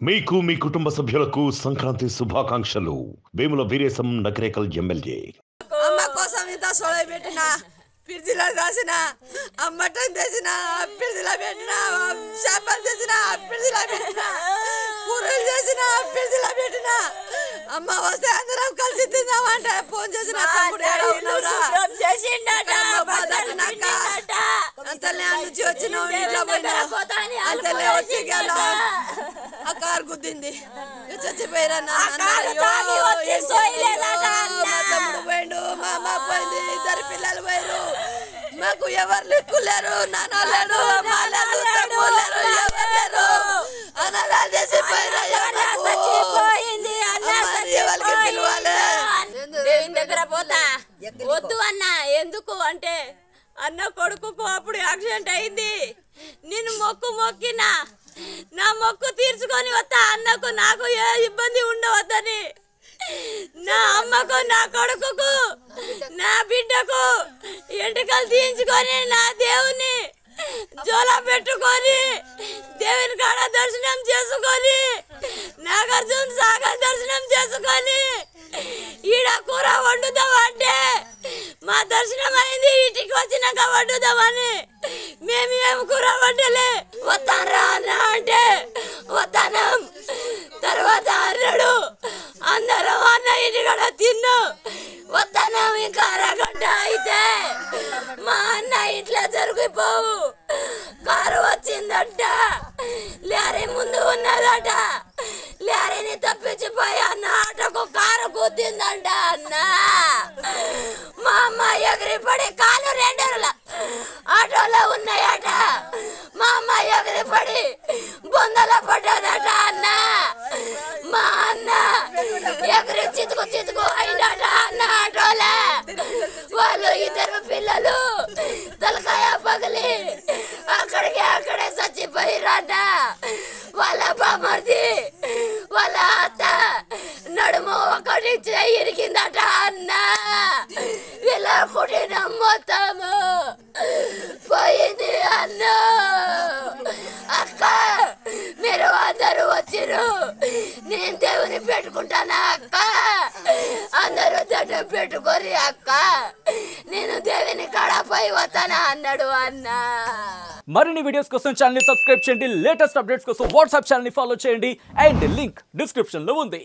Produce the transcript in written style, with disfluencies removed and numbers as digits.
మీకు మీ కుటుంబ సభ్యులకు సంక్రాంతి శుభాకాంక్షలు. వేముల వీరేశం నగరేకల్ ఎమ్మెల్యే. అమ్మ కోసం ఇంత సోలై పెట్టినా, ఫ్రిడ్జ్లో రాసిన, మటన్ తెచ్చిన, ఫ్రిడ్జ్లో పెట్టిన, చేపలు తెచ్చిన, ఫ్రిడ్జ్లో పెట్టిన, కూరలు చేసిన, ఫ్రిడ్జ్లో పెట్టిన. అమ్మ వస్తే అందరం కలిసి తిందామంటే ఫోన్ చేసిన తమ్ముడు అంతలే నుంచి వచ్చిన అంతలే వచ్చి ఆ కారు గుద్దింది, చచ్చిపోయారా తమ్ముడు పోయిండు, మా అమ్మ పోయింది, ఇద్దరు పిల్లలు పోయారు. మాకు ఎవరు లెక్కులేరు, నాన్న లేరు, అమ్మ లేరు, తమ్ముడు లేరు, ఎవరు లేరు. అనాథాలు చేసిపోయారు. ఎవరికి పిలవాలి? దేవుని దగ్గర పోతా వద్దు అన్న. ఎందుకు అంటే అన్న కొడుకుకు అప్పుడు యాక్సిడెంట్ అయింది. నేను మొక్కినా నా మొక్కు తీర్చుకొని వస్తా. అన్నకు నాకు ఏ ఇబ్బంది ఉండవద్దని, నా అమ్మకు, నా కొడుకుకు, నా బిడ్డకు ఎంటికలు తీయించుకొని నా దేవుని జోలా పెట్టుకొని దేవుని కాడ దర్శనం చేసుకొని నాగార్జున సాగర్ దర్శనం చేసుకొని ఈడ కూర వండుదామంటే మా దర్శనం అయింది. ఇంటికి వచ్చినాక వండుదామని మేము కూర వండలే. వస్తానరా అన్న అంటే వస్తానం. తర్వాత అన్నాడు, అందరం అన్న ఇంటికాడ తిన్ను వస్తానం. ఇంకా అరగంట అయితే మా అన్న ఇంట్లో జరిగిపోవు. కారు వచ్చిందంట, లారీ ముందు ఉన్నదట. లారీని తప్పించిపోయి అన్న ఆటోకు కారు కూర్చుందంట. అన్న మా అమ్మ ఎగిరిపడి కాలు రెండేళ్ళ ఆటోలో ఉన్నాయట. మా అమ్మ ఎగిరిపడి బొందల పడ్డదట. అన్న మా అన్న ఎగిరి చితుకు అయినట. అన్న ఆటోలే వాళ్ళు ఇద్దరు పిల్లలు తలకాయ పగిలి అక్కడే చచ్చిపోయిరట. వాళ్ళ బామర్ది వాళ్ళ అత్త నడుము ఒకటి ఇరికిందట. అన్న వీళ్ళ కుటుంబం మొత్తము పోయింది. అన్న అక్క మీరు అందరూ వచ్చిరు, నేను దేవుని పెట్టుకుంటానా అక్క? అందరూ దండం పెట్టుకోరి అక్క, నేను దేవుని కాడపై వస్తానా అన్నాడు. అన్న మరిన్ని వీడియోస్ కోసం ఛానల్ ని సబ్స్క్రైబ్ చేయండి. లేటెస్ట్ అప్డేట్స్ కోసం వాట్సాప్ ఛానల్ ని ఫాలో చేయండి. అండ్ లింక్ డిస్క్రిప్షన్ లో ఉంది.